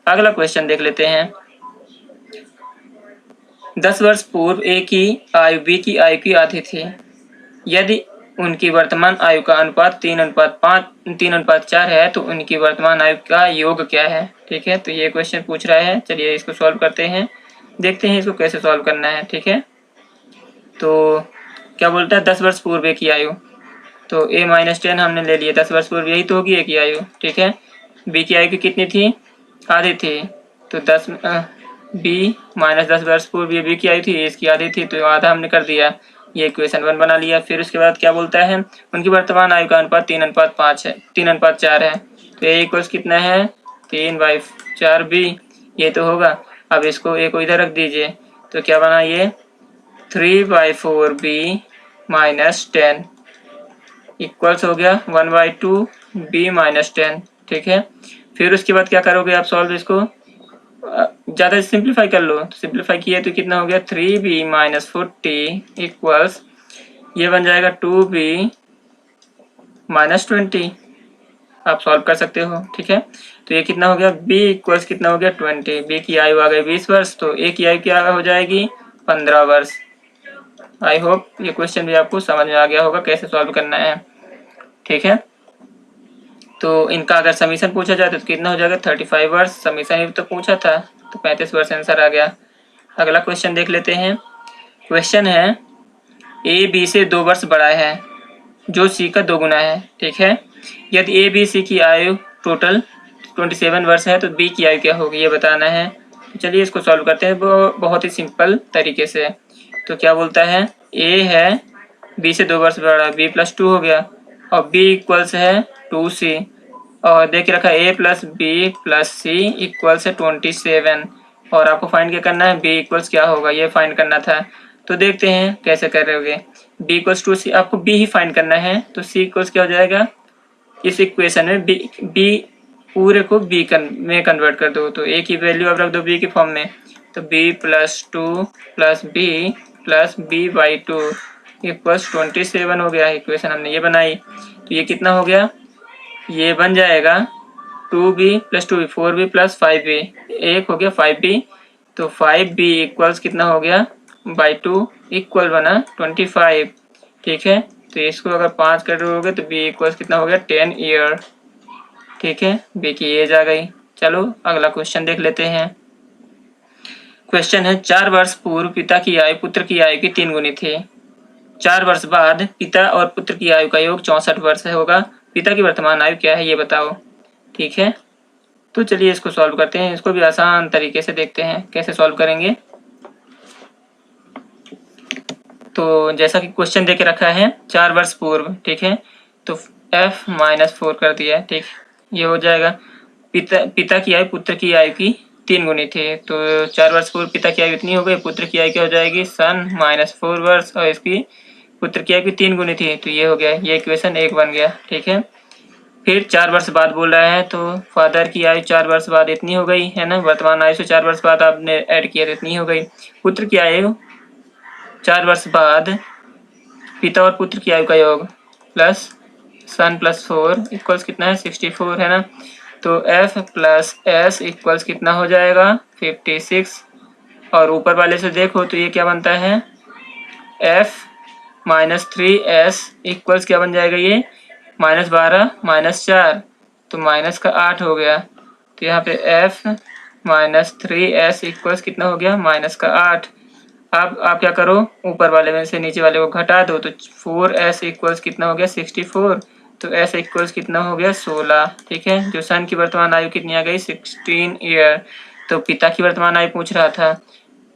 अगला क्वेश्चन देख लेते हैं। 10 वर्ष पूर्व ए की आयु बी की आयु की आधी थी। यदि उनकी वर्तमान आयु का अनुपात 3:4 है तो उनकी वर्तमान आयु का योग क्या है। ठीक है, तो ये क्वेश्चन पूछ रहा है। चलिए इसको सॉल्व करते हैं, देखते हैं इसको कैसे सॉल्व करना है। ठीक है, तो क्या बोलता है 10 वर्ष पूर्व ए की आयु, तो a-10 हमने ले लिया। 10 वर्ष पूर्व यही तो होगी ए की आयु। ठीक है, बी की आयु की कितनी थी, आधी थी, तो बी माइनस 10 वर्ष पूर्व ये बी की आयु थी, इसकी आधी थी, तो आधा हमने कर दिया। ये इक्वेशन 1 बना लिया। फिर उसके बाद क्या बोलता है, उनकी वर्तमान आयु का अनुपात 3:5 है, 3:4 है, तो ए इक्वल्स कितना है 3/4 बी, ये तो होगा। अब इसको ए को इधर रख दीजिए, तो क्या बना ये 3/4 बी माइनस 10 इक्वल्स हो गया 1/2 बी माइनस 10। ठीक है, फिर उसके बाद क्या करोगे आप सॉल्व इसको, ज़्यादा सिंप्लीफाई कर लो। तो सिंप्लीफाई किया तो कितना हो गया 3b माइनस 40 इक्वल्स ये बन जाएगा 2b माइनस 20। आप सॉल्व कर सकते हो। ठीक है, तो ये कितना हो गया b इक्वल्स कितना हो गया 20। b की आयु आ गई 20 वर्ष, तो a की आयु क्या हो जाएगी 15 वर्ष। आई होप ये क्वेश्चन भी आपको समझ में आ गया होगा कैसे सॉल्व करना है। ठीक है, तो इनका अगर समीशन पूछा जाए तो कितना हो जाएगा 35 वर्ष। समीशन ही तो पूछा था, तो 35 वर्ष आंसर आ गया। अगला क्वेश्चन देख लेते हैं। क्वेश्चन है ए बी से 2 वर्ष बड़ा है जो सी का 2 गुना है। ठीक है, यदि ए बी सी की आयु टोटल 27 वर्ष है तो बी की आयु क्या होगी ये बताना है। तो चलिए इसको सॉल्व करते हैं बहुत ही सिंपल तरीके से। तो क्या बोलता है, ए है बी से 2 वर्ष बड़ा, बी प्लस 2 हो गया, और बी इक्वल्स है 2c, और देख रखा है ए प्लस बी प्लस सी इक्वल्स है 27, और आपको फाइंड क्या करना है, बी इक्वल्स क्या होगा ये फाइंड करना था। तो देखते हैं कैसे कर रहे होगे। बी इक्वल्स टू सी, आपको बी ही फाइंड करना है, तो सी इक्वल्स क्या हो जाएगा, इस इक्वेशन में बी पूरे को बी में कन्वर्ट कर दो, तो ए की वैल्यू अब रख दो बी की फॉर्म में, तो B plus 2 plus B by 2 equals 27 हो गया। इक्वेशन हमने ये बनाई, तो ये कितना हो गया, ये बन जाएगा 2b plus 2b 4b plus 5b, एक हो गया 5b, तो 5b इक्वल्स कितना हो गया बाई 2 इक्वल बना 25। ठीक है, तो इसको अगर 5 कर दोगे तो b इक्वल्स कितना हो गया 10 ईयर। ठीक है, b की एज आ गई। चलो अगला क्वेश्चन देख लेते हैं। क्वेश्चन है 4 वर्ष पूर्व पिता की आयु पुत्र की आयु की 3 गुनी थी। 4 वर्ष बाद पिता और पुत्र की आयु का योग 64 वर्ष होगा। पिता की वर्तमान आयु क्या है ये बताओ। ठीक है, तो चलिए इसको सॉल्व करते हैं। इसको भी आसान तरीके से देखते हैं कैसे सॉल्व करेंगे। तो जैसा कि क्वेश्चन देके रखा है 4 वर्ष पूर्व, ठीक है, तो f-4 कर दिया। ठीक, ये हो जाएगा पिता की आयु पुत्र की आयु की 3 गुनी थी, तो 4 वर्ष पूर्व पिता की आयु इतनी हो गई, पुत्र की आयु क्या हो जाएगी सन -4 वर्ष, और इसकी पुत्र की आयु की 3 गुनी थी, तो ये हो गया, ये इक्वेशन 1 बन गया। ठीक है, फिर 4 वर्ष बाद बोल रहा है, तो फादर की आयु 4 वर्ष बाद इतनी हो गई है ना, वर्तमान आयु से 4 वर्ष बाद आपने ऐड किया तो इतनी हो गई। पुत्र की आयु 4 वर्ष बाद पिता और पुत्र की आयु का योग प्लस सन प्लस 4 इक्वल्स कितना है 64 है ना, तो f प्लस s इक्वल्स कितना हो जाएगा 56, और ऊपर वाले से देखो तो ये क्या बनता है f -3s इक्वल्स क्या बन जाएगा ये -12 -4, तो माइनस का 8 हो गया, तो यहाँ पे f -3s इक्वल्स कितना हो गया -8। अब आप क्या करो, ऊपर वाले में से नीचे वाले को घटा दो, तो 4s इक्वल्स कितना हो गया 64, तो s इक्वल्स कितना हो गया 16। ठीक है, जो सन की वर्तमान आयु कितनी आ गई 16 ईयर। तो पिता की वर्तमान आयु पूछ रहा था,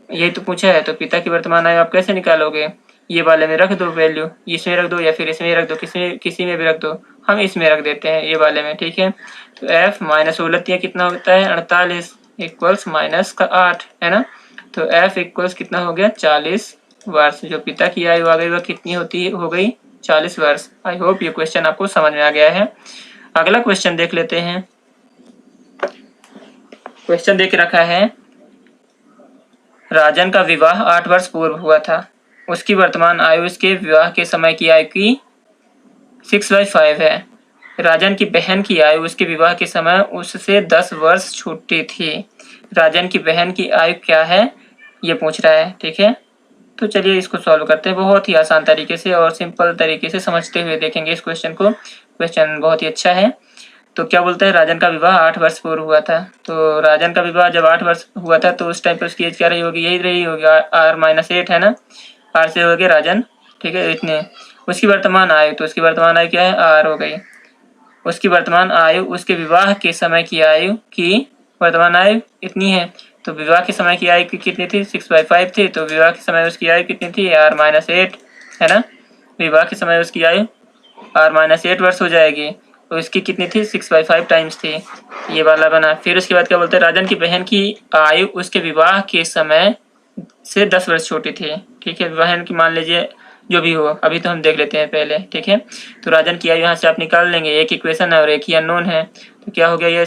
यही तो पूछा है, तो पिता की वर्तमान आयु आप कैसे निकालोगे, ये वाले में रख दो वैल्यू, इसमें रख दो या फिर इसमें रख दो, किसी में भी रख दो, हम इसमें रख देते हैं ये वाले में। ठीक है, तो f -16 कितना होता है 48 इक्वल्स -8 है ना, तो f इक्वल्स कितना हो गया 40 वर्ष। जो पिता की आयु आ गई वह कितनी हो गई 40 वर्ष। आई होप ये क्वेश्चन आपको समझ में आ गया है। अगला क्वेश्चन देख लेते हैं। क्वेश्चन देख रखा है, राजन का विवाह 8 वर्ष पूर्व हुआ था, उसकी वर्तमान आयु उसके विवाह के समय की आयु की 6/5 है। राजन की बहन की आयु उसके विवाह के समय उससे 10 वर्ष छोटी थी। राजन की बहन की आयु क्या है ये पूछ रहा है, ठीक है। तो चलिए इसको सॉल्व करते हैं बहुत ही आसान तरीके से और सिंपल तरीके से समझते हुए देखेंगे इस क्वेश्चन को। क्वेश्चन बहुत ही अच्छा है। तो क्या बोलते हैं, राजन का विवाह 8 वर्ष पूर्व हुआ था। तो राजन का विवाह जब 8 वर्ष हुआ था तो उस टाइम पे उसकी एज क्या रही होगी, यही रही होगी R-8 है ना, R से हो गया राजन, ठीक है इतने। उसकी वर्तमान आयु, तो उसकी वर्तमान आयु क्या है, R हो गई। उसकी वर्तमान आयु उसके विवाह के समय की आयु की वर्तमान आयु इतनी है। तो विवाह के समय की आयु कितनी थी, 6/5 थी। तो विवाह के समय उसकी आयु कितनी थी, R-8 है ना। विवाह के समय उसकी आयु R-8 वर्ष हो जाएगी। तो इसकी कितनी थी, 6/5 टाइम्स थी, ये वाला बना। फिर उसके बाद क्या बोलते हैं, राजन की बहन की आयु उसके विवाह के समय से 10 वर्ष छोटी थी, ठीक है। बहन की मान लीजिए जो भी हो, अभी तो हम देख लेते हैं पहले, ठीक है। तो राजन की आयु यहाँ से आप निकाल लेंगे, एक इक्वेशन है और एक ही अननोन है। तो क्या हो गया, ये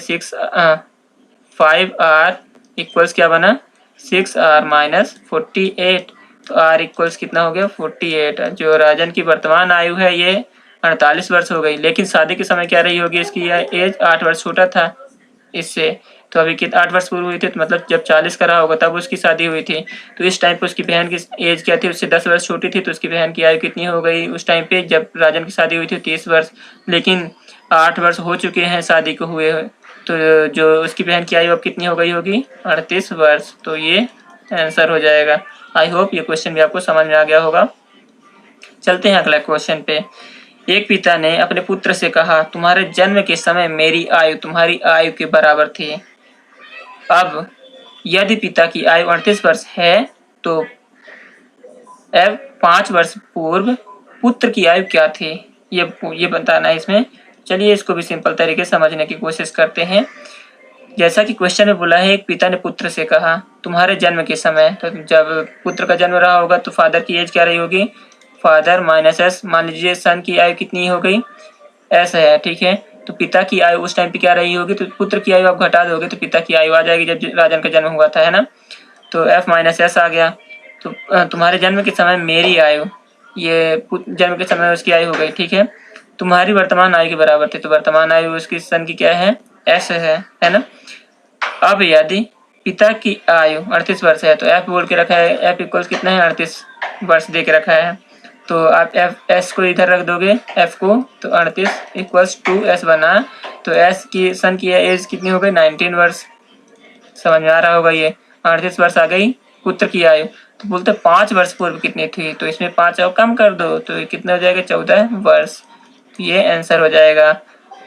5R इक्वल्स क्या बना, 6R-48। तो R इक्वल्स कितना हो गया, 48। जो राजन की वर्तमान आयु है ये 48 वर्ष हो गई। लेकिन शादी के समय क्या रही होगी, इसकी एज 8 वर्ष छोटा था इससे। तो अभी कितना 8 वर्ष पूर्व हुई थी, तो मतलब जब 40 का रहा होगा तब उसकी शादी हुई थी। तो इस टाइम पे उसकी बहन की एज क्या थी, उससे 10 वर्ष छोटी थी। तो उसकी बहन की आयु कितनी हो गई उस टाइम पे जब राजन की शादी हुई थी, 30 वर्ष। लेकिन 8 वर्ष हो चुके हैं शादी को हुए, तो जो उसकी बहन की आयु अब कितनी हो गई होगी, 38 वर्ष। तो ये आंसर हो जाएगा। आई होप ये क्वेश्चन भी आपको समझ में आ गया होगा। चलते हैं अगला क्वेश्चन पे। एक पिता ने अपने पुत्र से कहा, तुम्हारे जन्म के समय मेरी आयु तुम्हारी आयु के बराबर थी। अब यदि पिता की आयु 38 वर्ष है तो अब 5 वर्ष पूर्व पुत्र की आयु क्या थी, ये बताना है इसमें। चलिए इसको भी सिंपल तरीके से समझने की कोशिश करते हैं। जैसा कि क्वेश्चन में बोला है, एक पिता ने पुत्र से कहा तुम्हारे जन्म के समय, तो जब पुत्र का जन्म रहा होगा तो फादर की एज क्या रही होगी, फादर माइनस एस। मान लीजिए सन की आयु कितनी हो गई, एस है, ठीक है। तो पिता की आयु उस टाइम पे क्या रही होगी, तो पुत्र की आयु आप घटा दोगे तो पिता की आयु आ जाएगी जब राजन का जन्म हुआ था, है ना। तो F माइनस एस आ गया। तो तुम्हारे जन्म के समय मेरी आयु, ये जन्म के समय उसकी आयु हो गई, ठीक है। तुम्हारी वर्तमान आयु के बराबर थी, तो वर्तमान आयु उसकी सन की क्या है, एस है ना। अब यदि पिता की आयु 38 वर्ष है तो F बोल के रखा है, F इक्वल्स कितना है, 38 वर्ष दे के रखा है। तो आप एस को इधर रख दोगे, एफ को, तो 38 इक्वल्स 2S बना। तो एस की सन की एज कितनी हो गई, 19 वर्ष। समझ में आ रहा होगा, ये 38 वर्ष आ गई पुत्र की आयु। तो बोलते 5 वर्ष पूर्व कितनी थी, तो इसमें 5 और कम कर दो तो कितना हो जाएगा, 14 वर्ष। तो ये आंसर हो जाएगा।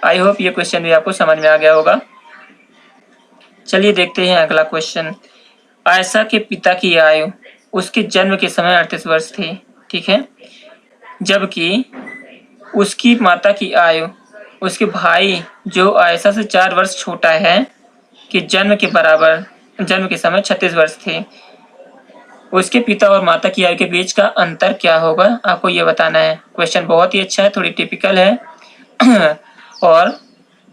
आई होप ये क्वेश्चन भी आपको समझ में आ गया होगा। चलिए देखते हैं अगला क्वेश्चन। आयशा के पिता की आयु उसके जन्म के समय 38 वर्ष थी, ठीक है। जबकि उसकी माता की आयु उसके भाई जो आयशा से 4 वर्ष छोटा है के जन्म के बराबर, जन्म के समय 36 वर्ष थी। उसके पिता और माता की आयु के बीच का अंतर क्या होगा, आपको ये बताना है। क्वेश्चन बहुत ही अच्छा है, थोड़ी टिपिकल है और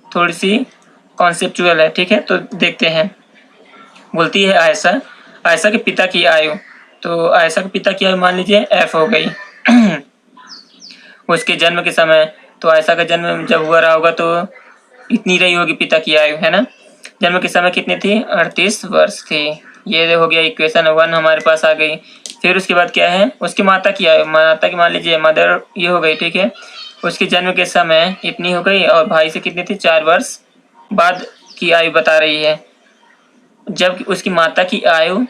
थोड़ी सी कॉन्सेप्चुअल है, ठीक है। तो देखते हैं। बोलती है आयशा के पिता की आयु, तो आयशा के पिता की आयु मान लीजिए F हो गई उसके जन्म के समय, तो आयशा का जन्म जब हुआ रहा होगा तो इतनी रही होगी पिता की आयु, है ना। जन्म के समय कितनी थी, 38 वर्ष थी। ये हो गया इक्वेशन 1 हमारे पास आ गई। फिर उसके बाद क्या है, उसकी माता की आयु, माता की मान लीजिए मदर, ये हो गई, ठीक है। उसके जन्म के समय इतनी हो गई और भाई से कितनी थी, 4 वर्ष बाद की आयु बता रही है। जब उसकी माता की आयु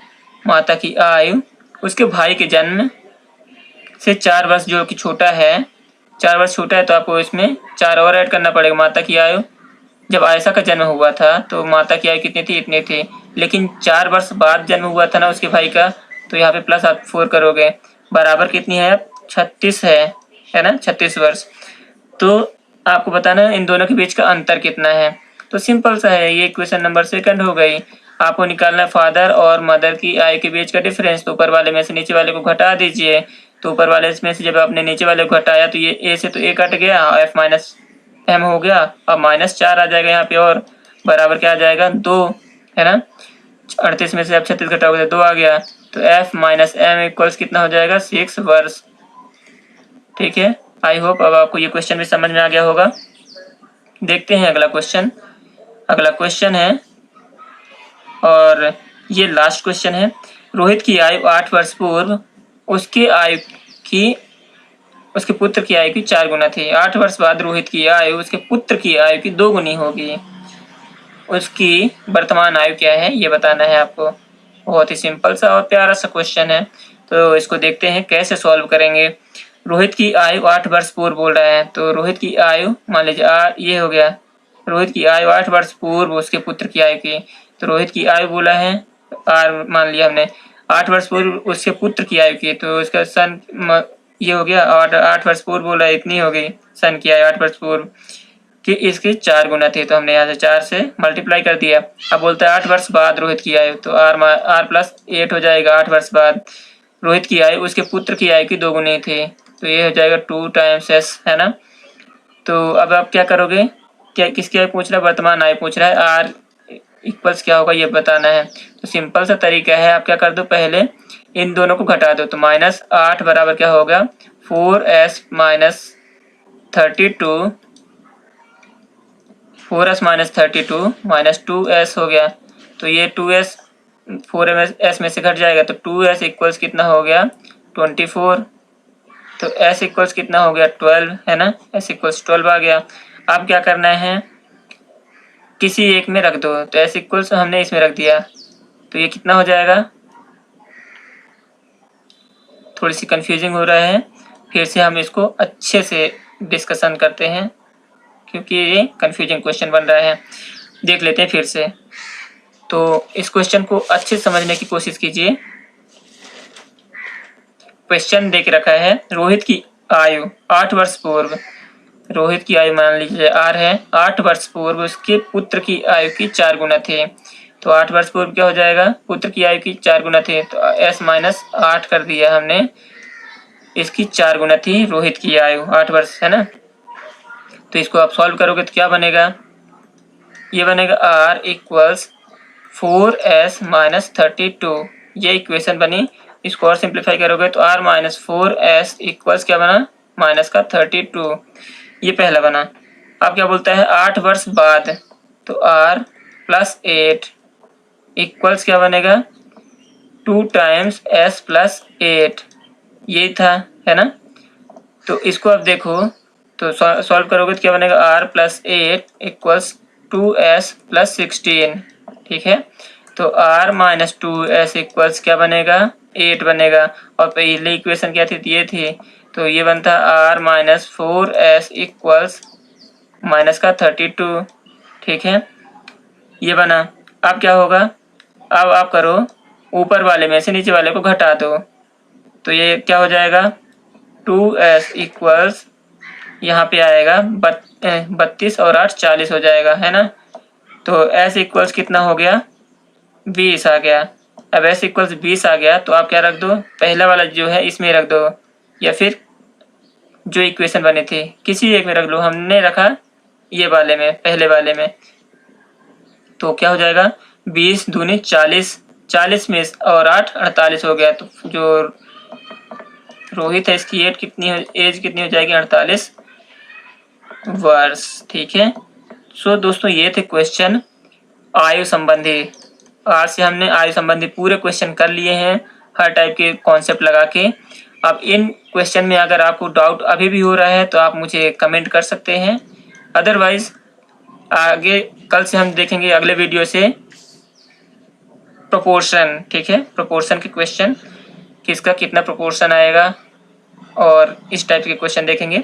उसके भाई के जन्म से 4 वर्ष जो कि छोटा है, 4 वर्ष छोटा है, तो आपको इसमें 4 और ऐड करना पड़ेगा। माता की आयु जब आयशा का जन्म हुआ था तो माता की आयु कितनी थी, इतनी थी। लेकिन 4 वर्ष बाद जन्म हुआ था ना उसके भाई का, तो यहाँ पे प्लस आप 4 करोगे, बराबर कितनी है, 36 है ना, 36 वर्ष। तो आपको बताना इन दोनों के बीच का अंतर कितना है। तो सिंपल सा है, ये क्वेश्चन नंबर 2 हो गई। आपको निकालना फादर और मदर की आयु के बीच का डिफरेंस। तो ऊपर वाले में से नीचे वाले को घटा दीजिए। तो ऊपर वाले में से जब आपने नीचे वाले को घटाया तो ये ए से तो ए कट गया, F माइनस एम हो गया। अब -4 आ जाएगा यहाँ पे और बराबर क्या आ जाएगा, 2, है ना। 38 में से आप 36 घटाओगे तो 2 आ गया। तो F माइनस एम इक्वल्स कितना हो जाएगा, 6 वर्ष, ठीक है। आई होप अब आपको ये क्वेश्चन भी समझ में आ गया होगा। देखते हैं अगला क्वेश्चन। अगला क्वेश्चन है और ये लास्ट क्वेश्चन है। रोहित की आयु 8 वर्ष पूर्व उसके पुत्र की आयु की 4 गुना थी। 8 वर्ष बाद रोहित की आयु उसके पुत्र की आयु की 2 गुनी होगी। उसकी वर्तमान आयु क्या है ये बताना है आपको। बहुत ही सिंपल सा और प्यारा सा क्वेश्चन है। तो इसको देखते हैं कैसे सॉल्व करेंगे। रोहित की आयु 8 वर्ष पूर्व बोल रहा है, तो रोहित की आयु मान लीजिए ये हो गया। रोहित की आयु 8 वर्ष पूर्व उसके पुत्र की आयु की, तो रोहित की आयु बोला है आर मान लिया हमने। 8 वर्ष पूर्व उसके पुत्र की आयु की, तो उसका सन ये हो गया। और 8 वर्ष पूर्व बोला इतनी हो गई सन की आयु 8 वर्ष पूर्व कि इसके 4 गुना थे, तो हमने यहाँ से 4 से मल्टीप्लाई कर दिया। अब बोलता है 8 वर्ष बाद रोहित की आयु, तो आर प्लस 8 हो जाएगा। 8 वर्ष बाद रोहित की आयु उसके पुत्र की आयु की 2 गुनी थी, तो ये हो जाएगा 2 टाइम्स एस, है ना। तो अब आप क्या करोगे, क्या किसकी आयु पूछ रहा है, वर्तमान आयु पूछ रहा है। आर इक्वल्स क्या होगा ये बताना है। तो सिंपल सा तरीका है, आप क्या कर दो, पहले इन दोनों को घटा दो। तो -8 बराबर क्या होगा 4s minus 32 4s minus 32 minus 2s हो गया। तो ये 2s 4s में से घट जाएगा, तो 2s इक्वल्स कितना हो गया 24। तो s इक्वल्स कितना हो गया 12, है ना। s इक्वल्स 12 आ गया। अब क्या करना है, किसी एक में रख दो। तो s इक्वल्स हमने इसमें रख दिया, तो ये कितना हो जाएगा, थोड़ी सी कंफ्यूजिंग हो रहा है। फिर से हम इसको अच्छे से डिस्कशन करते हैं, क्योंकि ये कंफ्यूजिंग क्वेश्चन बन रहा है। देख लेते हैं फिर से। तो इस क्वेश्चन को अच्छे समझने की कोशिश कीजिए। क्वेश्चन देख रखा है, रोहित की आयु 8 वर्ष पूर्व, रोहित की आयु मान लीजिए आर है, 8 वर्ष पूर्व उसके पुत्र की आयु की 4 गुना थे। तो 8 वर्ष पूर्व क्या हो जाएगा, पुत्र की आयु की 4 गुना थे, तो s माइनस 8 कर दिया हमने। इसकी 4 गुना थी रोहित की आयु 8 वर्ष, है ना। तो इसको आप सॉल्व करोगे तो क्या बनेगा, ये बनेगा r इक्वल्स 4s माइनस 32, ये इक्वेशन बनी। इसको और सिंप्लीफाई करोगे तो r माइनस 4s इक्वल्स क्या बना, माइनस का 32, ये पहला बना। अब क्या बोलता है 8 वर्ष बाद, तो r प्लस 8 इक्वल्स क्या बनेगा 2 टाइम्स s प्लस 8, ये था, है ना। तो इसको अब देखो, तो सॉल्व करोगे तो क्या बनेगा r plus 8 equals 2s plus 16, ठीक है। तो r माइनस 2s इक्वल्स क्या बनेगा 8 बनेगा। और पहले इक्वेशन क्या थी, ये थी, तो ये बनता r minus 4s equals minus का 32, ठीक है, ये बना। अब क्या होगा, अब आप करो ऊपर वाले में से नीचे वाले को घटा दो, तो ये क्या हो जाएगा 2s इक्वल्स यहाँ पे आएगा 32 और 8 40 हो जाएगा, है ना। तो s इक्वल्स कितना हो गया 20 आ गया। अब s इक्वल्स 20 आ गया, तो आप क्या रख दो, पहला वाला जो है इसमें रख दो, या फिर जो इक्वेशन बने थे किसी एक में रख लो। हमने रखा ये वाले में, पहले वाले में। तो क्या हो जाएगा 20 दूनी 40, 40 में और 8 48 हो गया। तो जो रोहित है इसकी एज कितनी हो जाएगी 48 वर्ष, ठीक है। सो दोस्तों ये थे क्वेश्चन आयु संबंधी। आज से हमने आयु संबंधी पूरे क्वेश्चन कर लिए हैं, हर टाइप के कॉन्सेप्ट लगा के। अब इन क्वेश्चन में अगर आपको डाउट अभी भी हो रहा है तो आप मुझे कमेंट कर सकते हैं। अदरवाइज आगे कल से हम देखेंगे अगले वीडियो से प्रोपोर्शन, ठीक है। प्रोपोर्शन के क्वेश्चन, किसका कितना प्रोपोर्शन आएगा, और इस टाइप के क्वेश्चन देखेंगे।